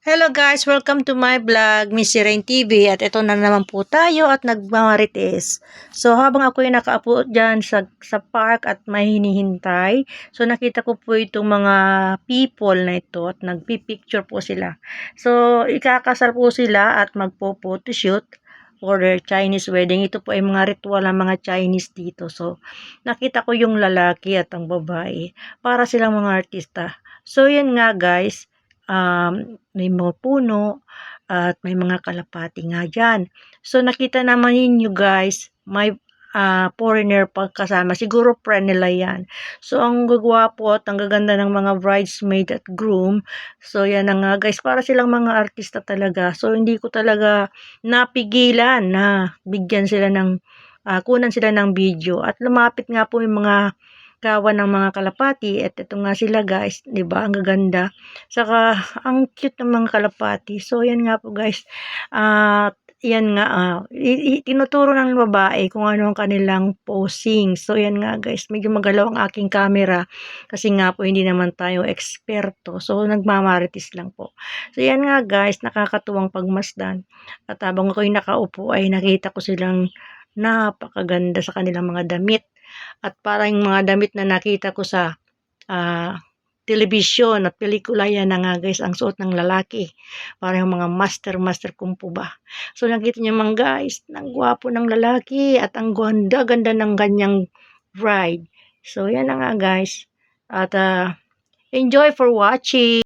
Hello guys, welcome to my vlog, Miss Rain TV, at ito na naman po tayo at nagmamarites. So habang ako ay nakaapo dyan sa park at may hinihintay, so nakita ko po itong mga people na ito at nagpipicture po sila. So ikakasal po sila at magpo-photoshoot for their Chinese wedding. Ito po ay mga ritual ng mga Chinese dito. So nakita ko yung lalaki at ang babae, para silang mga artista. So yan nga guys, may mga puno at may mga kalapati nga diyan. So nakita naman ninyo guys, may foreigner pa kasama. Siguro friend nila yan. So ang gagwapo at ang gaganda ng mga bridesmaid at groom. So yan na nga guys, para silang mga artista talaga. So hindi ko talaga napigilan na bigyan sila ng kunan sila ng video. At lumapit nga po yung mga kawan ng mga kalapati at ito nga sila guys, 'di ba? Ang gaganda. Saka ang cute ng mga kalapati. So yan nga po guys. At yan nga, tinuturo ng babae kung ano ang kanilang posing. So yan nga guys, medyo magalaw ang aking camera kasi nga po hindi naman tayo eksperto. So nagmamarites lang po. So yan nga guys, nakakatuwang pagmasdan. At habang ako'y nakaupo ay nakita ko silang napakaganda sa kanilang mga damit. At parang mga damit na nakita ko sa telebisyon at pelikula, yan na nga guys ang suot ng lalaki. Parang mga master kung po ba. So nakita niyo man guys, ang gwapo ng lalaki at ang ganda-ganda ng kanyang bride. So yan na nga guys. At enjoy for watching.